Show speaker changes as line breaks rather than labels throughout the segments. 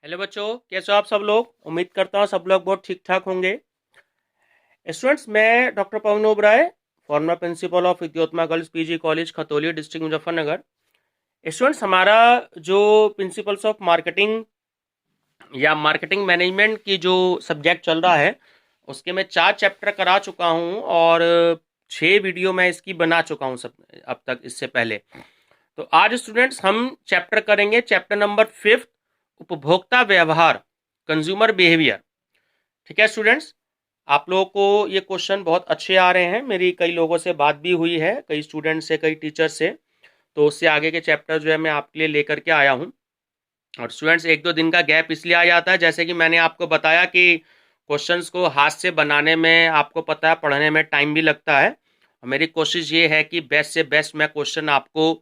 Hello बच्चों, कैसे हो आप सब लोग। उम्मीद करता हूँ सब लोग बहुत ठीक ठाक होंगे। स्टूडेंट्स, मैं doctor Pavan Oberoi, former principal of Vidyotma girls PG college Khatauli district Muzaffarnagar. Students, हमारा जो प्रिंसिपल्स ऑफ मार्केटिंग या मार्केटिंग मैनेजमेंट की जो सब्जेक्ट चल रहा है उसके मैं 4 चैप्टर करा चुका हूँ और 6 वीडियो मैं इसकी बना चुका हूँ सब अब तक इससे पहले। तो आज स्टूडेंट्स हम चैप्टर करेंगे, चैप्टर नंबर 5, उपभोक्ता व्यवहार, कंज्यूमर बिहेवियर। ठीक है स्टूडेंट्स, आप लोगों को ये क्वेश्चन बहुत अच्छे आ रहे हैं। मेरी कई लोगों से बात भी हुई है, कई स्टूडेंट से, कई टीचर से। तो उससे आगे के चैप्टर जो है मैं आपके लिए लेकर के आया हूँ। और स्टूडेंट्स, 1-2 दिन का गैप इसलिए आ जाता है, जैसे कि मैंने आपको बताया कि क्वेश्चंस को हाथ से बनाने में आपको पता है पढ़ने में टाइम भी लगता है। और मेरी कोशिश ये है कि बेस्ट से बेस्ट मैं क्वेश्चन आपको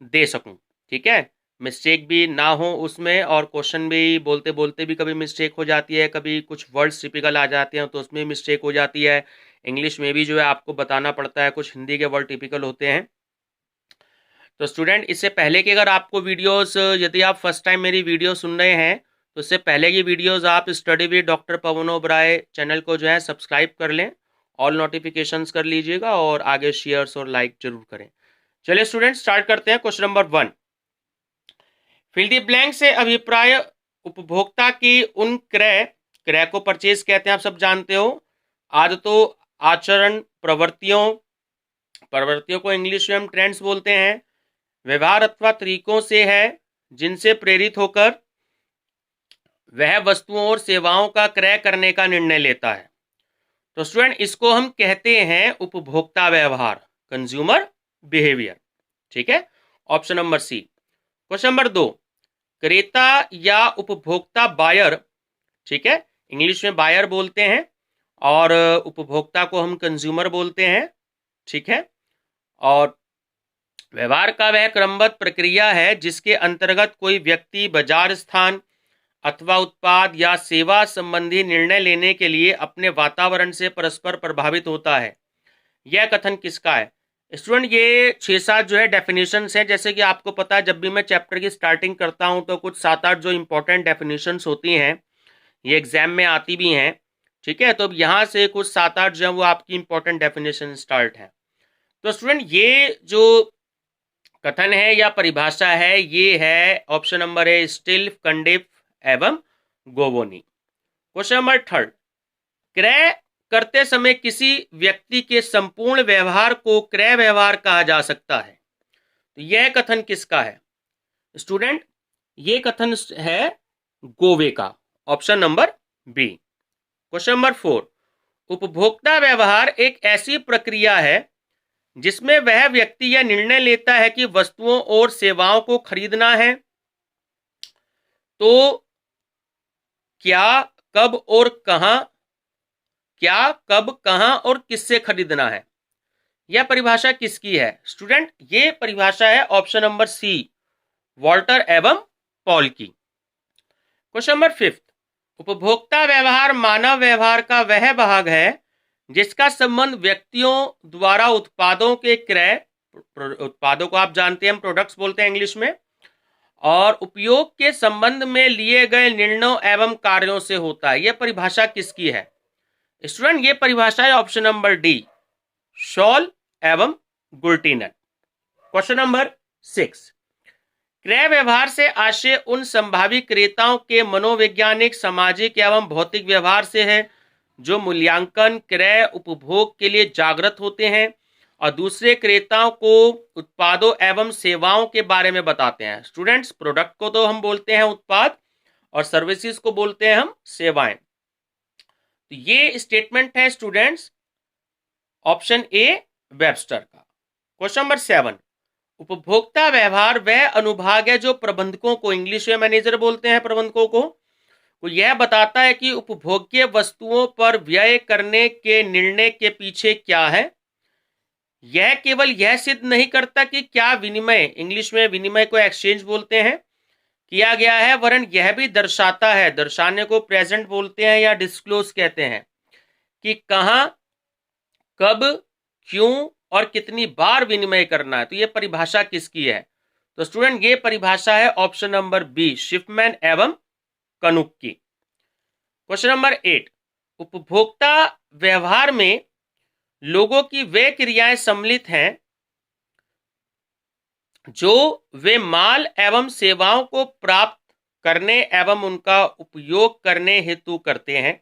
दे सकूं। ठीक है, मिस्टेक भी ना हो उसमें, और क्वेश्चन भी बोलते बोलते भी कभी मिस्टेक हो जाती है, कभी कुछ वर्ड्स टिपिकल आ जाते हैं तो उसमें मिस्टेक हो जाती है। इंग्लिश में भी जो है आपको बताना पड़ता है, कुछ हिंदी के वर्ड टिपिकल होते हैं। तो स्टूडेंट, इससे पहले कि अगर आपको वीडियोस, यदि आप फर्स्ट टाइम मेरी वीडियो सुन रहे हैं तो इससे पहले की वीडियोस आप study with doctor Pavan Oberoi channel को जो है सब्सक्राइब कर लें, ऑल नोटिफिकेशंस कर लीजिएगा और आगे शेयर्स और लाइक जरूर करें। चलिए स्टूडेंट, स्टार्ट करते हैं। Question number 1, fill the blank से अभिप्राय उपभोक्ता की उन क्रय, क्रय को परचेज कहते हैं, आप सब जानते हो, आदतों, आचरण, प्रवृत्तियों, प्रवृत्तियों को इंग्लिश में हम ट्रेंड्स बोलते हैं, व्यवहार अथवा तरीकों से है जिनसे प्रेरित होकर वह वस्तुओं और सेवाओं का क्रय करने का निर्णय लेता है। तो स्टूडेंट, इसको हम कहते हैं उपभोक्ता व्यवहार, कंज्यूमर बिहेवियर। ठीक है, option number C. Question number 2, क्रेता या उपभोक्ता बायर, ठीक है, इंग्लिश में बायर बोलते हैं और उपभोक्ता को हम कंज्यूमर बोलते हैं। ठीक है, और व्यवहार का वह क्रमबद्ध प्रक्रिया है जिसके अंतर्गत कोई व्यक्ति बाजार स्थान अथवा उत्पाद या सेवा संबंधी निर्णय लेने के लिए अपने वातावरण से परस्पर प्रभावित होता है। यह कथन किसका है? स्टूडेंट, ये 6-7 जो है डेफिनेशंस हैं। जैसे कि आपको पता है, जब भी मैं चैप्टर की स्टार्टिंग करता हूं तो कुछ 7-8 जो इंपॉर्टेंट डेफिनेशंस होती हैं, ये एग्जाम में आती भी हैं। ठीक है, तो अब यहाँ से कुछ 7-8 जो है वो आपकी इंपॉर्टेंट डेफिनेशन स्टार्ट है। तो स्टूडेंट, ये जो कथन है या परिभाषा है, ये है ऑप्शन नंबर ए, स्टिल, कंडिफ एवं गोवोनी। क्वेश्चन नंबर 3, क्रय करते समय किसी व्यक्ति के संपूर्ण व्यवहार को क्रय व्यवहार कहा जा सकता है। तो यह कथन किसका है? स्टूडेंट, ये कथन है गोवे का, option number B. Question number 4, उपभोक्ता व्यवहार एक ऐसी प्रक्रिया है जिसमें वह व्यक्ति यह निर्णय लेता है कि वस्तुओं और सेवाओं को खरीदना है तो क्या, कब और कहां, क्या, कब, कहां और किससे खरीदना है। यह परिभाषा किसकी है? स्टूडेंट, ये परिभाषा है ऑप्शन नंबर सी, वॉल्टर एवं पॉल की। क्वेश्चन नंबर 5, उपभोक्ता व्यवहार मानव व्यवहार का वह भाग है जिसका संबंध व्यक्तियों द्वारा उत्पादों के क्रय, उत्पादों को आप जानते हैं हम प्रोडक्ट्स बोलते हैं इंग्लिश में, और उपयोग के संबंध में लिए गए निर्णयों एवं कार्यों से होता है। यह परिभाषा किसकी है? स्टूडेंट, ये परिभाषा है ऑप्शन नंबर डी, शॉल एवं गुल्टिनर। क्वेश्चन नंबर 6, क्रय व्यवहार से आशय उन संभावी क्रेताओं के मनोवैज्ञानिक, सामाजिक एवं भौतिक व्यवहार से है जो मूल्यांकन, क्रय, उपभोग के लिए जागृत होते हैं और दूसरे क्रेताओं को उत्पादों एवं सेवाओं के बारे में बताते हैं। स्टूडेंट्स, प्रोडक्ट को तो हम बोलते हैं उत्पाद और सर्विसेज को बोलते हैं हम सेवाएं। तो ये स्टेटमेंट है स्टूडेंट्स ऑप्शन ए, वेबस्टर का। क्वेश्चन नंबर 7, उपभोक्ता व्यवहार वह अनुभाग है जो प्रबंधकों को, इंग्लिश में मैनेजर बोलते हैं प्रबंधकों को, यह बताता है कि उपभोग्य वस्तुओं पर व्यय करने के निर्णय के पीछे क्या है। यह केवल यह सिद्ध नहीं करता कि क्या विनिमय, इंग्लिश में विनिमय को एक्सचेंज बोलते हैं, किया गया है, वरन यह भी दर्शाता है, दर्शाने को प्रेजेंट बोलते हैं या डिस्क्लोज कहते हैं, कि कहां, कब, क्यों और कितनी बार विनिमय करना है। तो यह परिभाषा किसकी है? तो स्टूडेंट, ये परिभाषा है ऑप्शन नंबर बी, शिपमैन एवं कनुक्की। क्वेश्चन नंबर 8, उपभोक्ता व्यवहार में लोगों की वे क्रियाएं सम्मिलित हैं जो वे माल एवं सेवाओं को प्राप्त करने एवं उनका उपयोग करने हेतु करते हैं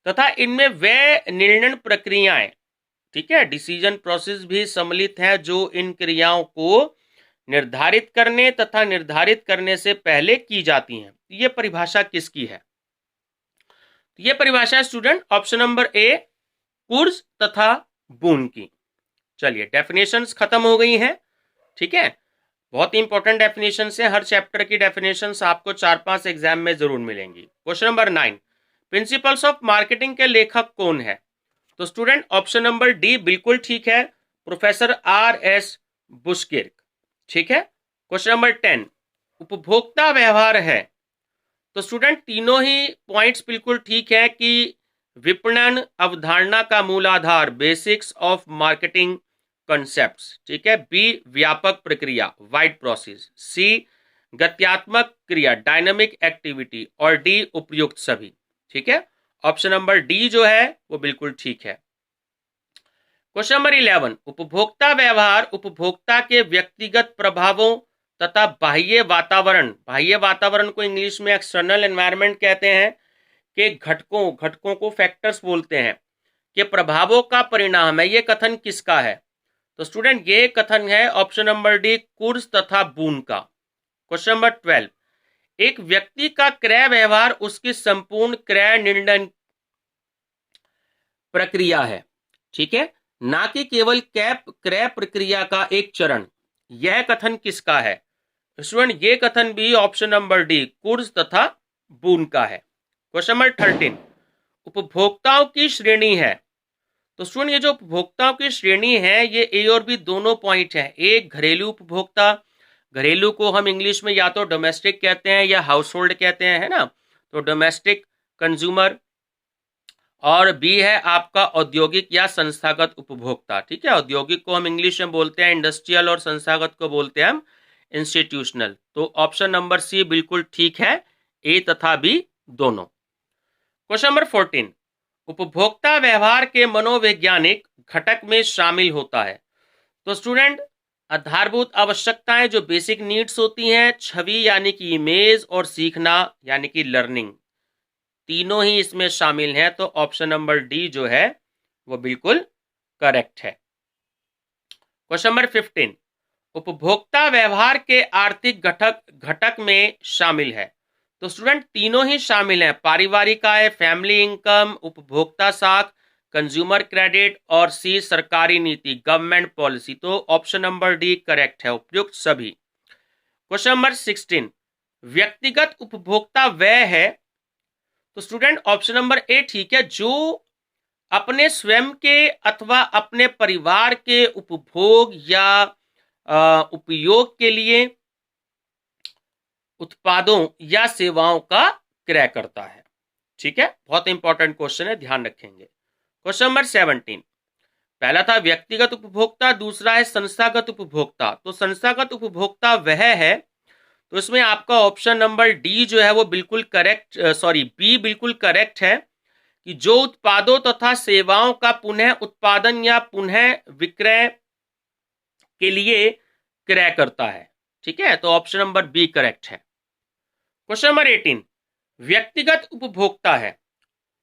तथा इनमें वे निर्णय प्रक्रियाएं, ठीक है, डिसीजन प्रोसेस भी सम्मिलित है जो इन क्रियाओं को निर्धारित करने तथा निर्धारित करने से पहले की जाती हैं। ये परिभाषा किसकी है? ये परिभाषा स्टूडेंट ऑप्शन नंबर ए, कुर्ज तथा बून की। चलिए, डेफिनेशंस खत्म हो गई हैं, ठीक है। बहुत ही इंपॉर्टेंट डेफिनेशंस है, हर चैप्टर की डेफिनेशंस आपको 4-5 एग्जाम में जरूर मिलेंगी। Question number 9, principles of marketing के लेखक कौन है? तो स्टूडेंट ऑप्शन नंबर डी बिल्कुल ठीक है, प्रोफेसर R.S. बुस्किर्क, ठीक है। क्वेश्चन नंबर 10, उपभोक्ता व्यवहार है। तो स्टूडेंट तीनों ही पॉइंट्स बिल्कुल ठीक है कि विपणन अवधारणा का मूल आधार, बेसिक्स ऑफ मार्केटिंग कॉन्सेप्ट्स, ठीक है। बी, व्यापक प्रक्रिया, वाइड प्रोसेस। सी, गत्यात्मक क्रिया, डायनामिक एक्टिविटी। और डी, उपयुक्त सभी, ठीक है। ऑप्शन नंबर डी जो है वो बिल्कुल ठीक है। क्वेश्चन नंबर 11, उपभोक्ता व्यवहार उपभोक्ता के व्यक्तिगत प्रभावों तथा बाह्य वातावरण को इंग्लिश में एक्सटर्नल एनवायरनमेंट कहते हैं, के घटकों को फैक्टर्स बोलते हैं, के प्रभावों का परिणाम है। ये कथन किसका है? तो स्टूडेंट ये कथन है ऑप्शन नंबर डी, कुर्ज तथा बून का। क्वेश्चन नंबर 12, एक व्यक्ति का क्रय व्यवहार उसकी संपूर्ण क्रय निर्णय प्रक्रिया है, ठीक है, ना कि केवल क्रय प्रक्रिया का एक चरण। यह कथन किसका है? स्टूडेंट ये कथन भी ऑप्शन नंबर डी, कुर्ज तथा बून का है। क्वेश्चन नंबर 13, उपभोक्ताओं की श्रेणी है। तो स्टूडेंट ये जो उपभोक्ताओं की श्रेणी है ये ए और बी दोनों पॉइंट है। एक, घरेलू उपभोक्ता, घरेलू को हम इंग्लिश में या तो डोमेस्टिक कहते हैं या हाउस होल्ड कहते हैं, है ना, तो डोमेस्टिक कंज्यूमर। और बी है आपका औद्योगिक या संस्थागत उपभोक्ता, ठीक है। औद्योगिक को हम इंग्लिश में बोलते हैं इंडस्ट्रियल और संस्थागत को बोलते हैं हम इंस्टीट्यूशनल। तो ऑप्शन नंबर सी बिल्कुल ठीक है, ए तथा बी दोनों। क्वेश्चन नंबर 14, उपभोक्ता व्यवहार के मनोवैज्ञानिक घटक में शामिल होता है। तो स्टूडेंट आधारभूत आवश्यकताएं जो बेसिक नीड्स होती हैं, छवि यानी कि इमेज और सीखना यानी कि लर्निंग, तीनों ही इसमें शामिल हैं। तो ऑप्शन नंबर डी जो है वो बिल्कुल करेक्ट है। क्वेश्चन नंबर 15, उपभोक्ता व्यवहार के आर्थिक घटक में शामिल है। तो स्टूडेंट तीनों ही शामिल हैं, पारिवारिक आय, फैमिली इनकम, उपभोक्ता साख, कंज्यूमर क्रेडिट, और सी, सरकारी नीति, गवर्नमेंट पॉलिसी। तो ऑप्शन नंबर डी करेक्ट है, उपयुक्त सभी। क्वेश्चन नंबर 16, व्यक्तिगत उपभोक्ता वह है। तो स्टूडेंट ऑप्शन नंबर ए ठीक है, जो अपने स्वयं के अथवा अपने परिवार के उपभोग या उपयोग के लिए उत्पादों या सेवाओं का क्रय करता है, ठीक है। बहुत इंपॉर्टेंट क्वेश्चन है, ध्यान रखेंगे। क्वेश्चन नंबर 17, पहला था व्यक्तिगत उपभोक्ता, दूसरा है संस्थागत उपभोक्ता। तो संस्थागत उपभोक्ता वह है, तो इसमें आपका ऑप्शन नंबर डी जो है वो बिल्कुल करेक्ट, बी बिल्कुल करेक्ट है कि जो उत्पादों तथा सेवाओं का पुनः उत्पादन या पुनः विक्रय के लिए क्रय करता है, ठीक है। तो ऑप्शन नंबर बी करेक्ट है। क्वेश्चन नंबर 18, व्यक्तिगत उपभोक्ता है।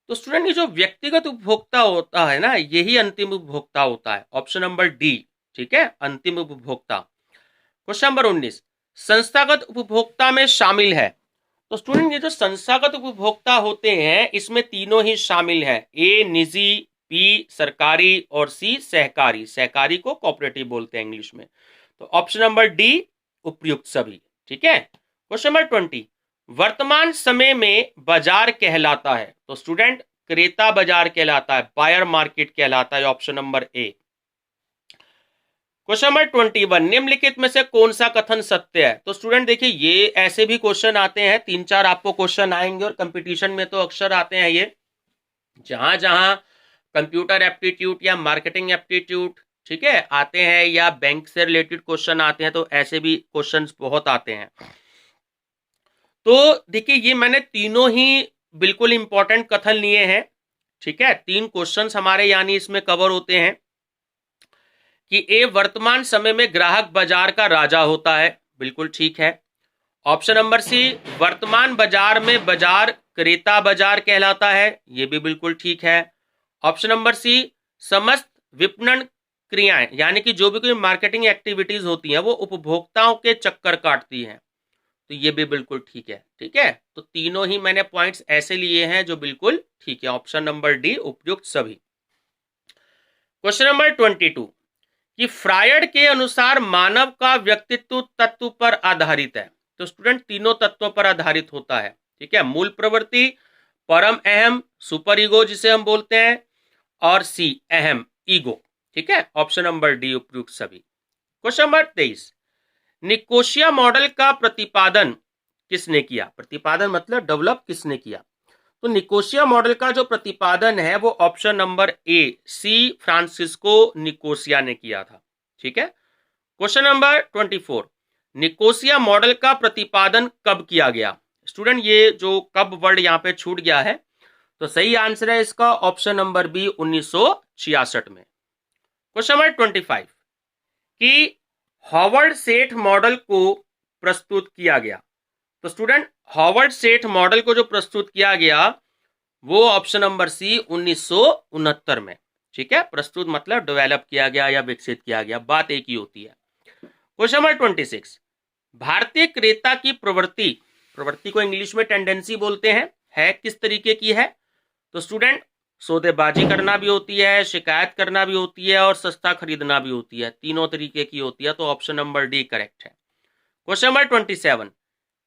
तो स्टूडेंट ये जो व्यक्तिगत उपभोक्ता होता है ना, यही अंतिम उपभोक्ता होता है, ऑप्शन नंबर डी, ठीक है, अंतिम उपभोक्ता। क्वेश्चन नंबर 19, संस्थागत उपभोक्ता में शामिल है। तो स्टूडेंट ये जो संस्थागत उपभोक्ता होते हैं इसमें तीनों ही शामिल है, ए निजी, बी सरकारी और सी सहकारी। सहकारी को कोऑपरेटिव बोलते हैं इंग्लिश में। तो ऑप्शन नंबर डी उपयुक्त सभी, ठीक है। क्वेश्चन नंबर 20, वर्तमान समय में बाजार कहलाता है। तो स्टूडेंट क्रेता बाजार कहलाता है, बायर मार्केट कहलाता है, option number A. Question number 21, निम्नलिखित में से कौन सा कथन सत्य है। तो स्टूडेंट देखिए ये ऐसे भी क्वेश्चन आते हैं, 3-4 आपको क्वेश्चन आएंगे और कंपटीशन में तो अक्सर आते हैं ये, जहां जहां कंप्यूटर एप्टीट्यूड या मार्केटिंग एप्टीट्यूड, ठीक है, आते हैं या बैंक से रिलेटेड क्वेश्चन आते हैं, तो ऐसे भी क्वेश्चंस बहुत आते हैं। तो देखिए ये मैंने तीनों ही बिल्कुल इंपॉर्टेंट कथन लिए हैं, ठीक है। 3 क्वेश्चंस हमारे यानी इसमें कवर होते हैं कि ए वर्तमान समय में ग्राहक बाजार का राजा होता है, बिल्कुल ठीक है। ऑप्शन नंबर सी, वर्तमान बाजार में बाजार क्रेता बाजार कहलाता है, यह भी बिल्कुल ठीक है। ऑप्शन नंबर सी, समस्त विपणन क्रियाएं यानी कि जो भी कोई मार्केटिंग एक्टिविटीज होती हैं वो उपभोक्ताओं के चक्कर काटती हैं, तो ये भी बिल्कुल ठीक है, ठीक है। तो तीनों ही मैंने पॉइंट्स ऐसे लिए हैं जो बिल्कुल ठीक है। ऑप्शन नंबर डी उपयुक्त सभी। क्वेश्चन नंबर 22 कि फ्रायड के अनुसार मानव का व्यक्तित्व तत्व पर आधारित है। तो स्टूडेंट तीनों तत्वों पर आधारित होता है, ठीक है। मूल प्रवृत्ति, परम अहम, सुपर ईगो जिसे हम बोलते हैं, और सी अहम ईगो, ठीक है। ऑप्शन नंबर डी उपयुक्त सभी। क्वेश्चन नंबर 23 निकोशिया मॉडल का प्रतिपादन किसने किया। प्रतिपादन मतलब डेवलप किसने किया। तो निकोशिया मॉडल का जो प्रतिपादन है वो option number A C Francisco Nicosia ने किया था, ठीक है। क्वेश्चन नंबर 24 निकोसिया मॉडल का प्रतिपादन कब किया गया। स्टूडेंट ये जो कब वर्ड यहां पे छूट गया है, तो सही आंसर है इसका ऑप्शन नंबर बी 1966 में। क्वेश्चन नंबर 25 कि हॉवर्ड सेठ मॉडल को प्रस्तुत किया गया। तो स्टूडेंट हॉवर्ड सेठ मॉडल को जो प्रस्तुत किया गया वो ऑप्शन नंबर सी 1969 में, ठीक है। प्रस्तुत मतलब डेवलप किया गया या विकसित किया गया, बात एक ही होती है। क्वेश्चन नंबर 26 भारतीय क्रेता की प्रवृत्ति, प्रवृत्ति को इंग्लिश में टेंडेंसी बोलते हैं, है किस तरीके की है। तो स्टूडेंट सौदेबाजी करना भी होती है, शिकायत करना भी होती है और सस्ता खरीदना भी होती है, तीनों तरीके की होती है, तो ऑप्शन नंबर डी करेक्ट है। क्वेश्चन नंबर 27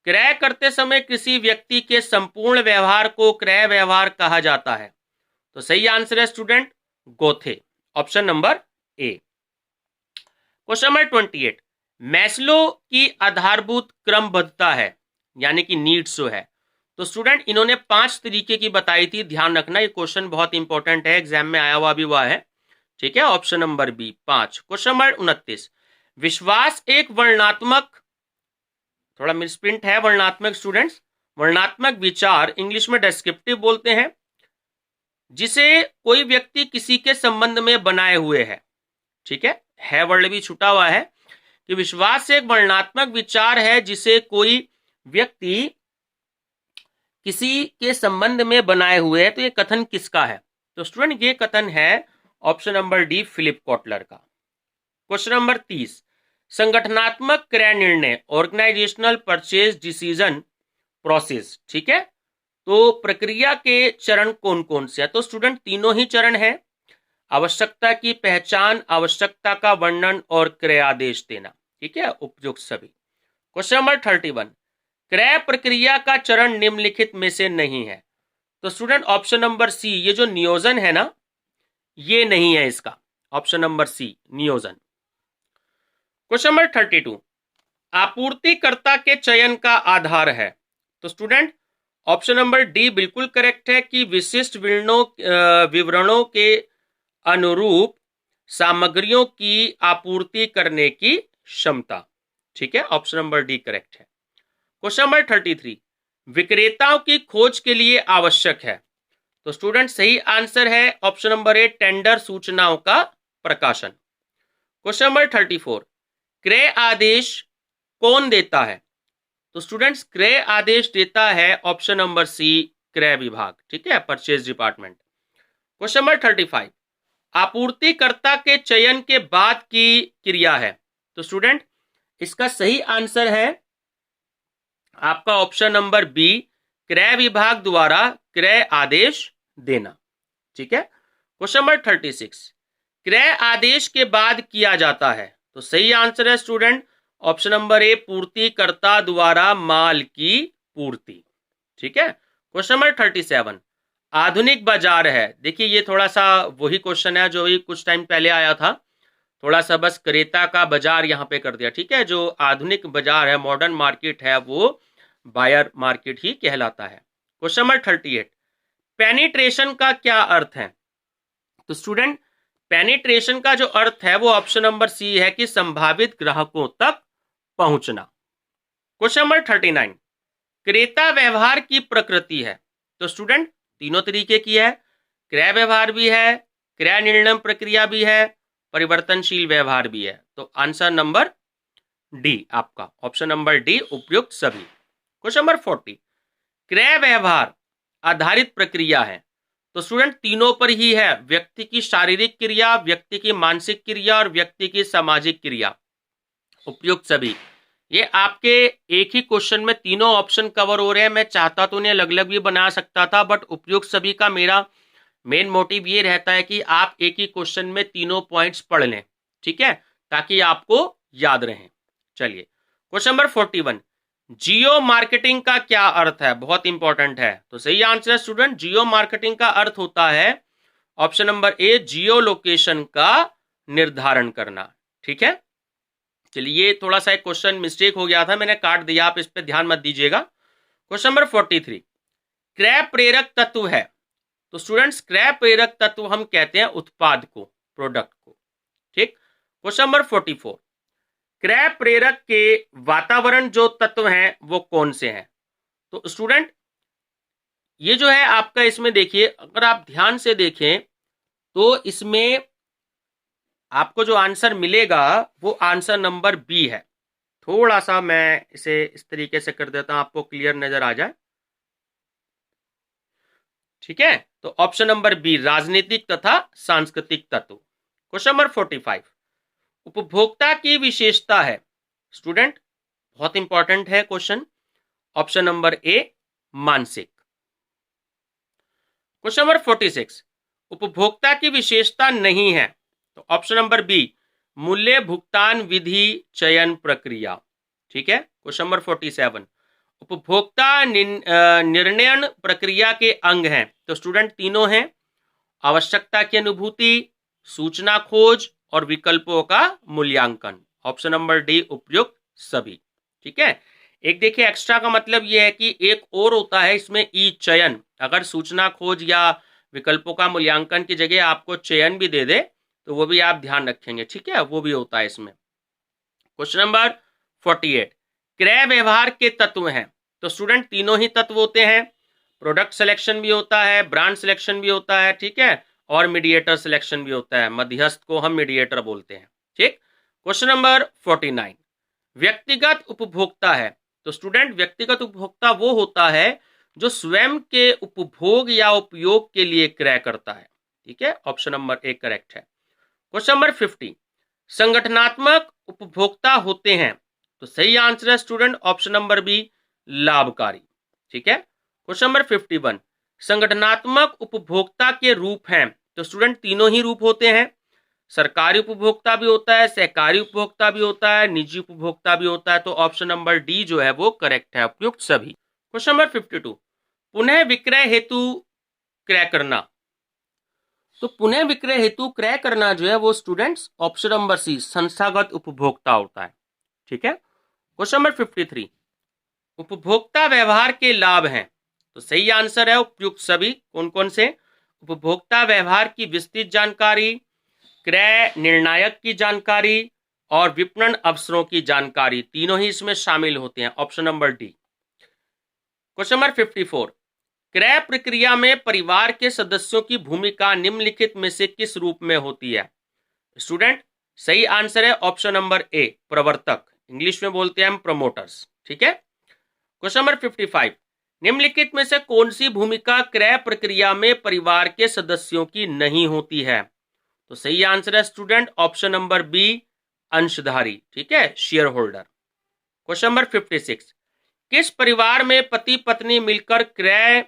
क्रय करते समय किसी व्यक्ति के संपूर्ण व्यवहार को क्रय व्यवहार कहा जाता है। तो सही आंसर है student Goethe, option number A. Question number 28 Maslow की आधारभूत क्रमबद्धता है यानी कि नीड्स जो है। तो स्टूडेंट इन्होंने 5 तरीके की बताई थी, ध्यान रखना ये क्वेश्चन बहुत इंपॉर्टेंट है, एग्जाम में आया हुआ भी हुआ है, ठीक है। Option number B 5। Question number 29 विश्वास एक वर्णात्मक, थोड़ा मिसप्रिंट है वर्णात्मक स्टूडेंट्स, वर्णात्मक विचार इंग्लिश में डेस्क्रिप्टिव बोलते हैं, जिसे कोई व्यक्ति किसी के संबंध में बनाए हुए है, ठीक है वर्ड भी छुटा हुआ है कि विश्वास एक वर्णात्मक विचार है जिसे कोई व्यक्ति किसी के संबंध में बनाए हुए है। तो ये कथन किसका है। तो स्टूडेंट ये कथन है option number D Philip Kotler का। क्वेश्चन नंबर 30 संगठनात्मक क्रय निर्णय ऑर्गेनाइजेशनल परचेज डिसीजन प्रोसेस, ठीक है। तो प्रक्रिया के चरण कौन कौन से है। तो स्टूडेंट तीनों ही चरण है, आवश्यकता की पहचान, आवश्यकता का वर्णन और क्रय आदेश देना, ठीक है, उपयुक्त सभी। क्वेश्चन नंबर 31 क्रय प्रक्रिया का चरण निम्नलिखित में से नहीं है। तो स्टूडेंट ऑप्शन नंबर सी ये जो नियोजन है ना ये नहीं है इसका, ऑप्शन नंबर सी नियोजन। क्वेश्चन नंबर 32 आपूर्तिकर्ता के चयन का आधार है। तो स्टूडेंट ऑप्शन नंबर डी बिल्कुल करेक्ट है कि विशिष्ट विवरणों के अनुरूप सामग्रियों की आपूर्ति करने की क्षमता, ठीक है। ऑप्शन नंबर डी करेक्ट है। क्वेश्चन नंबर 33 विक्रेताओं की खोज के लिए आवश्यक है। तो स्टूडेंट सही आंसर है ऑप्शन नंबर ए टेंडर सूचनाओं का प्रकाशन। क्वेश्चन नंबर 34 क्रय आदेश कौन देता है। तो स्टूडेंट्स क्रय आदेश देता है ऑप्शन नंबर सी क्रय विभाग, ठीक है, परचेज डिपार्टमेंट। क्वेश्चन नंबर 35 आपूर्तिकर्ता के चयन के बाद की क्रिया है। तो स्टूडेंट इसका सही आंसर है आपका ऑप्शन नंबर बी क्रय विभाग द्वारा क्रय आदेश देना, ठीक है। क्वेश्चन नंबर 36 क्रय आदेश के बाद किया जाता है। तो सही आंसर है स्टूडेंट ऑप्शन नंबर ए पूर्तिकर्ता द्वारा माल की पूर्ति, ठीक है। क्वेश्चन नंबर 37 आधुनिक बाजार है। देखिए ये थोड़ा सा वही क्वेश्चन है जो भी कुछ टाइम पहले आया था, थोड़ा सा बस क्रेता का बाजार यहां पे कर दिया, ठीक है। जो आधुनिक बाजार है, मॉडर्न मार्केट है, वो बायर मार्केट ही कहलाता है। क्वेश्चन नंबर 38 पेनिट्रेशन का क्या अर्थ है। तो स्टूडेंट पेनिट्रेशन का जो अर्थ है वो ऑप्शन नंबर सी है कि संभावित ग्राहकों तक पहुंचना। क्वेश्चन नंबर 39 क्रेता व्यवहार की प्रकृति है? तो स्टूडेंट तीनों तरीके की है, क्रय व्यवहार भी है, क्रय निर्णय प्रक्रिया भी है, परिवर्तनशील व्यवहार भी है। तो आंसर नंबर डी, आपका ऑप्शन नंबर डी, उपयुक्त सभी। क्वेश्चन नंबर 40, क्रय व्यवहार आधारित प्रक्रिया है? तो स्टूडेंट तीनों पर ही है, व्यक्ति की शारीरिक क्रिया, व्यक्ति की मानसिक क्रिया और व्यक्ति की सामाजिक क्रिया, उपयुक्त सभी। ये आपके एक ही क्वेश्चन में तीनों ऑप्शन कवर हो रहे हैं। मैं चाहता तो उन्हें अलग अलग भी बना सकता था, बट उपयुक्त सभी का मेरा मेन मोटिव ये रहता है कि आप एक ही क्वेश्चन में तीनों पॉइंट्स पढ़ लें, ठीक है, ताकि आपको याद रहे। चलिए क्वेश्चन नंबर 41, जियो मार्केटिंग का क्या अर्थ है? बहुत इंपॉर्टेंट है। तो सही आंसर है स्टूडेंट, जियो मार्केटिंग का अर्थ होता है ऑप्शन नंबर ए, जियो लोकेशन का निर्धारण करना। ठीक है, चलिए थोड़ा सा एक क्वेश्चन मिस्टेक हो गया था, मैंने काट दिया, आप इस पे ध्यान मत दीजिएगा। क्वेश्चन नंबर 43, क्रय प्रेरक तत्व है? तो स्टूडेंट्स क्रय प्रेरक तत्व हम कहते हैं उत्पाद को, प्रोडक्ट को। ठीक, क्वेश्चन नंबर 44, क्रय प्रेरक के वातावरण जो तत्व हैं वो कौन से हैं? तो स्टूडेंट ये जो है आपका, इसमें देखिए, अगर आप ध्यान से देखें तो इसमें आपको जो आंसर मिलेगा वो आंसर नंबर बी है। थोड़ा सा मैं इसे इस तरीके से कर देता हूं, आपको क्लियर नजर आ जाए। ठीक है, तो ऑप्शन नंबर बी, राजनीतिक तथा सांस्कृतिक तत्व। क्वेश्चन नंबर 45, उपभोक्ता की विशेषता है? स्टूडेंट बहुत इंपॉर्टेंट है क्वेश्चन, ऑप्शन नंबर ए, मानसिक। क्वेश्चन नंबर 46, उपभोक्ता की विशेषता नहीं है? तो ऑप्शन नंबर बी, मूल्य भुगतान विधि चयन प्रक्रिया। ठीक है, क्वेश्चन नंबर 47, उपभोक्ता निर्णयन प्रक्रिया के अंग हैं? तो स्टूडेंट तीनों हैं, आवश्यकता की अनुभूति, सूचना खोज और विकल्पों का मूल्यांकन। ऑप्शन नंबर डी, उपयुक्त सभी। ठीक है, एक देखिए एक्स्ट्रा का मतलब यह है कि एक और होता है इसमें ई, चयन। अगर सूचना खोज या विकल्पों का मूल्यांकन की जगह आपको चयन भी दे दे तो वो भी आप ध्यान रखेंगे। ठीक है, वो भी होता है इसमें। क्वेश्चन नंबर 48, क्रय व्यवहार के तत्व हैं? तो स्टूडेंट तीनों ही तत्व होते हैं, प्रोडक्ट सिलेक्शन भी होता है, ब्रांड सिलेक्शन भी होता है, ठीक है, और मीडिएटर सिलेक्शन भी होता है। मध्यस्थ को हम मीडिएटर बोलते हैं। ठीक, क्वेश्चन नंबर 49, व्यक्तिगत उपभोक्ता है? तो स्टूडेंट व्यक्तिगत उपभोक्ता वो होता है जो स्वयं के उपभोग या उपयोग के लिए क्रय करता है। ठीक है, ऑप्शन नंबर ए करेक्ट है। क्वेश्चन नंबर 50, संगठनात्मक उपभोक्ता होते हैं? तो सही आंसर है स्टूडेंट ऑप्शन नंबर बी, लाभकारी। ठीक है, क्वेश्चन नंबर 51, संगठनात्मक उपभोक्ता के रूप हैं? तो स्टूडेंट तीनों ही रूप होते हैं, सरकारी उपभोक्ता भी होता है, सहकारी उपभोक्ता भी होता है, निजी उपभोक्ता भी होता है। तो ऑप्शन नंबर डी जो है वो करेक्ट है, उपयुक्त सभी। क्वेश्चन नंबर 52, पुनः विक्रय हेतु क्रय करना? तो पुनः विक्रय हेतु क्रय करना जो है वो स्टूडेंट्स ऑप्शन नंबर सी, संस्थागत उपभोक्ता होता है। ठीक है, क्वेश्चन नंबर 53, उपभोक्ता व्यवहार के लाभ हैं? तो सही आंसर है उपयुक्त सभी। कौन कौन से? उपभोक्ता व्यवहार की विस्तृत जानकारी, क्रय निर्णायक की जानकारी और विपणन अवसरों की जानकारी, तीनों ही इसमें शामिल होते हैं। Option number D. Question number 54, क्रय प्रक्रिया में परिवार के सदस्यों की भूमिका निम्नलिखित में से किस रूप में होती है? स्टूडेंट सही आंसर है ऑप्शन नंबर ए, प्रवर्तक, इंग्लिश में बोलते हैं हम प्रमोटर्स। ठीक है, क्वेश्चन नंबर 55, निम्नलिखित में से कौन सी भूमिका क्रय प्रक्रिया में परिवार के सदस्यों की नहीं होती है? तो सही आंसर है स्टूडेंट ऑप्शन नंबर बी, अंशधारी। ठीक है, शेयर होल्डर। क्वेश्चन नंबर 56, किस परिवार में पति पत्नी मिलकर क्रय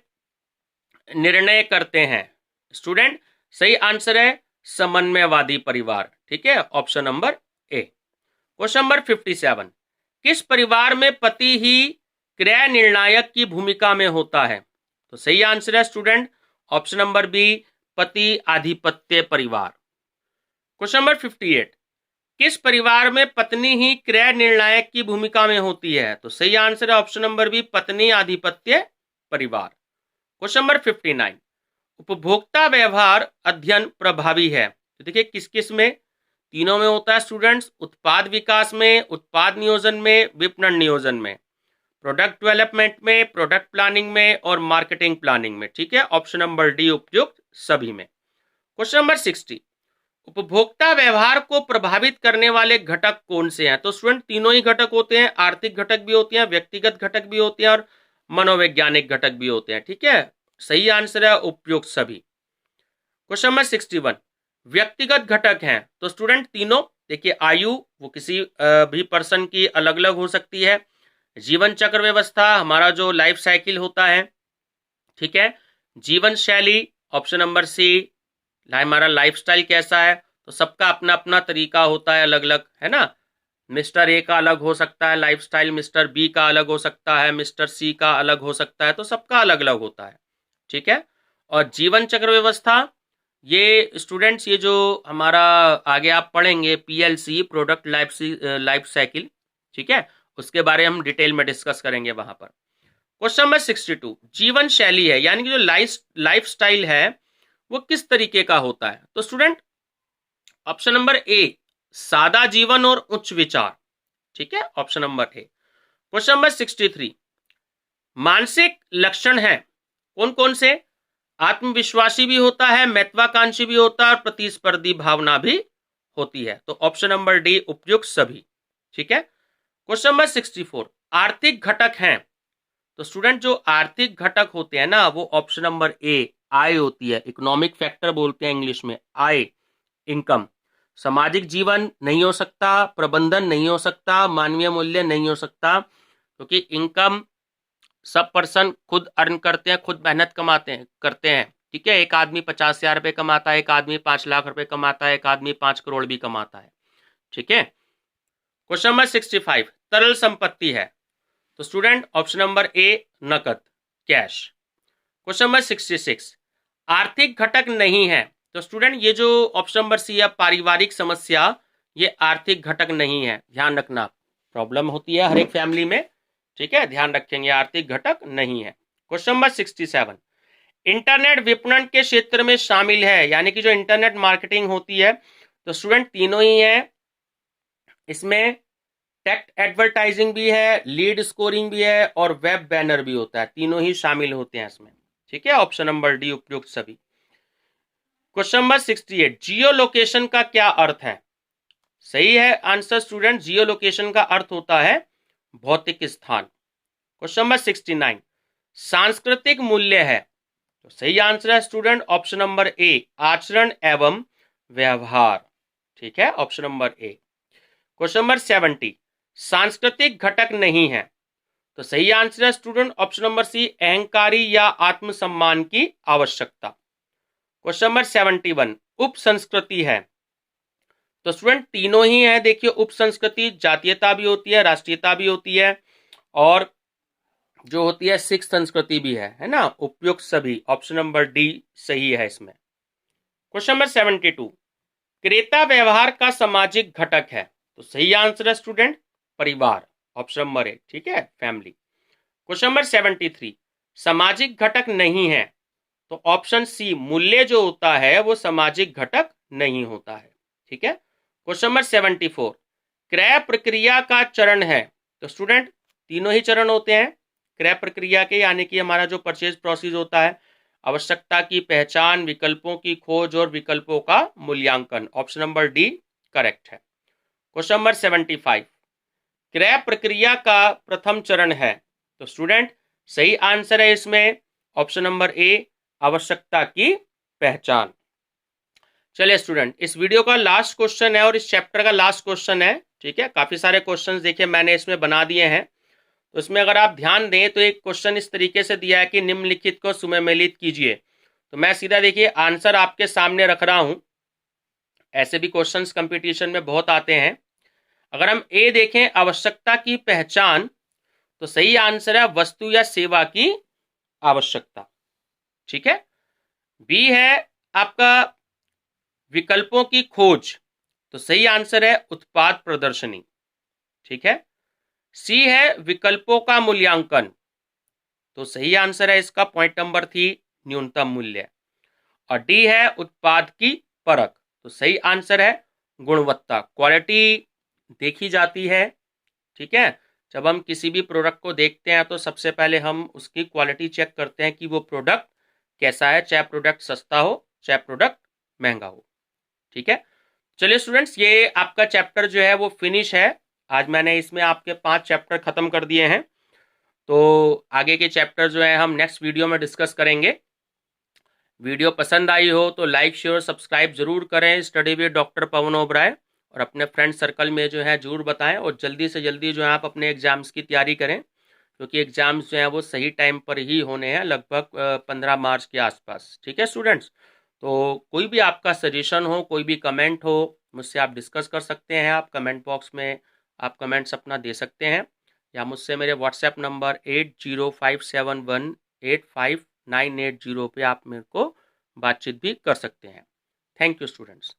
निर्णय करते हैं? स्टूडेंट सही आंसर है समन्वयवादी परिवार। ठीक है, option number A. Question number 57, किस परिवार में पति ही क्रय निर्णायक की भूमिका में होता है? तो सही आंसर है स्टूडेंट ऑप्शन नंबर बी, पति आधिपत्य परिवार। क्वेश्चन नंबर 58, किस परिवार में पत्नी ही क्रय निर्णायक की भूमिका में होती है? तो सही आंसर है ऑप्शन नंबर बी, पत्नी आधिपत्य परिवार। क्वेश्चन नंबर 59, उपभोक्ता व्यवहार अध्ययन प्रभावी है? तो देखिए किस किस में? तीनों में होता है स्टूडेंट्स, उत्पाद विकास में, उत्पाद नियोजन में, विपणन नियोजन में। प्रोडक्ट डेवलपमेंट में, प्रोडक्ट प्लानिंग में और मार्केटिंग प्लानिंग में। ठीक है, ऑप्शन नंबर डी उपयुक्त सभी में। क्वेश्चन नंबर 60, उपभोक्ता व्यवहार को प्रभावित करने वाले घटक कौन से हैं? तो स्टूडेंट तीनों ही घटक होते हैं, आर्थिक घटक भी होते हैं, व्यक्तिगत घटक भी होते हैं और मनोवैज्ञानिक घटक भी होते हैं। ठीक है, सही आंसर है उपयुक्त सभी। क्वेश्चन नंबर 61, व्यक्तिगत घटक हैं तो स्टूडेंट तीनों। देखिए, आयु वो किसी भी पर्सन की अलग अलग हो सकती है। जीवन चक्र व्यवस्था, हमारा जो लाइफ साइकिल होता है। ठीक है, जीवन शैली, ऑप्शन नंबर सी, हमारा लाइफस्टाइल कैसा है। तो सबका अपना अपना तरीका होता है, अलग अलग, है ना। मिस्टर ए का अलग हो सकता है लाइफस्टाइल, मिस्टर बी का अलग हो सकता है, मिस्टर सी का अलग हो सकता है, तो सबका अलग अलग होता है। ठीक है, और जीवन चक्र व्यवस्था, ये स्टूडेंट्स, ये जो हमारा आगे आप पढ़ेंगे पीएलसी, प्रोडक्ट लाइफ साइकिल, ठीक है, उसके बारे में हम डिटेल में डिस्कस करेंगे वहां पर। क्वेश्चन नंबर 62, जीवन शैली है यानी कि जो लाइफ स्टाइल है वो किस तरीके का होता है? तो स्टूडेंट ऑप्शन नंबर ए, सादा जीवन और उच्च विचार। ठीक है, option number A. Question number 63, मानसिक लक्षण है कौन कौन से? आत्मविश्वासी भी होता है, महत्वाकांक्षी भी होता है और प्रतिस्पर्धी भावना भी होती है। तो ऑप्शन नंबर डी उपयुक्त सभी। ठीक है, क्वेश्चन नंबर 64, आर्थिक घटक हैं तो स्टूडेंट जो आर्थिक घटक होते हैं ना वो ऑप्शन नंबर ए, आय होती है। इकोनॉमिक फैक्टर बोलते हैं इंग्लिश में, आय, इनकम। सामाजिक जीवन नहीं हो सकता, प्रबंधन नहीं हो सकता, मानवीय मूल्य नहीं हो सकता, क्योंकि इनकम सब पर्सन खुद अर्न करते हैं, खुद मेहनत कमाते हैं करते हैं। ठीक है, एक आदमी 50,000 रुपए कमाता है, एक आदमी 5 लाख रुपए कमाता है, एक आदमी 5 करोड़ भी कमाता है। ठीक है, क्वेश्चन नंबर 65, तरल संपत्ति है तो स्टूडेंट ऑप्शन नंबर ए, नकद, कैश। क्वेश्चन नंबर 66, आर्थिक घटक नहीं है तो स्टूडेंट ये जो ऑप्शन नंबर सी है, पारिवारिक समस्या, ये आर्थिक घटक नहीं है। ध्यान रखना, प्रॉब्लम होती है हर एक फैमिली में। ठीक है, ध्यान रखेंगे, आर्थिक घटक नहीं है। क्वेश्चन नंबर 67, इंटरनेट विपणन के क्षेत्र में शामिल है यानी कि जो इंटरनेट मार्केटिंग होती है तो स्टूडेंट तीनों ही है इसमें। टेक्स्ट एडवर्टाइजिंग भी है, लीड स्कोरिंग भी है और वेब बैनर भी होता है, तीनों ही शामिल होते हैं इसमें। ठीक है, ऑप्शन नंबर डी उपयुक्त सभी। क्वेश्चन नंबर 68, जियो लोकेशन का क्या अर्थ है? सही है आंसर स्टूडेंट, जियो लोकेशन का अर्थ होता है भौतिक स्थान। क्वेश्चन नंबर 69, सांस्कृतिक मूल्य है तो सही आंसर है स्टूडेंट ऑप्शन नंबर ए, आचरण एवं व्यवहार। ठीक है, option number A. Question number 70, सांस्कृतिक घटक नहीं है तो सही आंसर है स्टूडेंट ऑप्शन नंबर सी, अहंकारी या आत्मसम्मान की आवश्यकता। क्वेश्चन नंबर 71, उप संस्कृति है तो स्टूडेंट तीनों ही है। देखिए, उप संस्कृति जातीयता भी होती है, राष्ट्रीयता भी होती है और जो होती है सिख संस्कृति भी है ना। उपयुक्त सभी, ऑप्शन नंबर डी सही है इसमें। क्वेश्चन नंबर 72, क्रेता व्यवहार का सामाजिक घटक है तो सही आंसर है स्टूडेंट परिवार, ऑप्शन नंबर ए। ठीक है, फैमिली। क्वेश्चन नंबर 73, सामाजिक घटक नहीं है तो ऑप्शन सी, मूल्य जो होता है वो सामाजिक घटक नहीं होता है। ठीक है, क्वेश्चन नंबर 74, क्रय प्रक्रिया का चरण है तो स्टूडेंट तीनों ही चरण होते हैं क्रय प्रक्रिया के, यानी कि हमारा जो परचेज प्रोसेस होता है, आवश्यकता की पहचान, विकल्पों की खोज और विकल्पों का मूल्यांकन। ऑप्शन नंबर डी करेक्ट है। क्वेश्चन नंबर 75, क्रय प्रक्रिया का प्रथम चरण है तो स्टूडेंट सही आंसर है इसमें ऑप्शन नंबर ए, आवश्यकता की पहचान। चलिए स्टूडेंट, इस वीडियो का लास्ट क्वेश्चन है और इस चैप्टर का लास्ट क्वेश्चन है। ठीक है, काफी सारे क्वेश्चंस देखिए मैंने इसमें बना दिए हैं तो इसमें अगर आप ध्यान दें तो एक क्वेश्चन इस तरीके से दिया है कि निम्नलिखित को सुमेलित कीजिए। तो मैं सीधा देखिए आंसर आपके सामने रख रहा हूं। ऐसे भी क्वेश्चंस कंपटीशन में बहुत आते हैं। अगर हम ए देखें, आवश्यकता की पहचान, तो सही आंसर है वस्तु या सेवा की आवश्यकता। ठीक है, बी है आपका विकल्पों की खोज, तो सही आंसर है उत्पाद प्रदर्शनी। ठीक है, सी है विकल्पों का मूल्यांकन, तो सही आंसर है इसका पॉइंट नंबर 3, न्यूनतम मूल्य। और डी है उत्पाद की परख, तो सही आंसर है गुणवत्ता, क्वालिटी देखी जाती है। ठीक है, जब हम किसी भी प्रोडक्ट को देखते हैं तो सबसे पहले हम उसकी क्वालिटी चेक करते हैं कि वो प्रोडक्ट कैसा है, चाहे प्रोडक्ट सस्ता हो चाहे प्रोडक्ट महंगा हो। ठीक है, चलिए स्टूडेंट्स, ये आपका चैप्टर जो है वो फिनिश है। आज मैंने इसमें आपके 5 चैप्टर खत्म कर दिए हैं। तो आगे के चैप्टर जो है हम नेक्स्ट वीडियो में डिस्कस करेंगे। वीडियो पसंद आई हो तो लाइक शेयर सब्सक्राइब जरूर करें study with doctor Pavan Oberoi, और अपने फ्रेंड सर्कल में जो है जरूर बताएं, और जल्दी से जल्दी जो है आप अपने एग्जाम्स की तैयारी करें, क्योंकि एग्जाम्स जो हैं वो सही टाइम पर ही होने हैं, लगभग 15 मार्च के आसपास। ठीक है स्टूडेंट्स, तो कोई भी आपका सजेशन हो, कोई भी कमेंट हो, मुझसे आप डिस्कस कर सकते हैं। आप कमेंट बॉक्स में आप कमेंट्स अपना दे सकते हैं, या मुझसे मेरे व्हाट्सएप नंबर 8057185980 पे आप मेरे को बातचीत भी कर सकते हैं। Thank you students.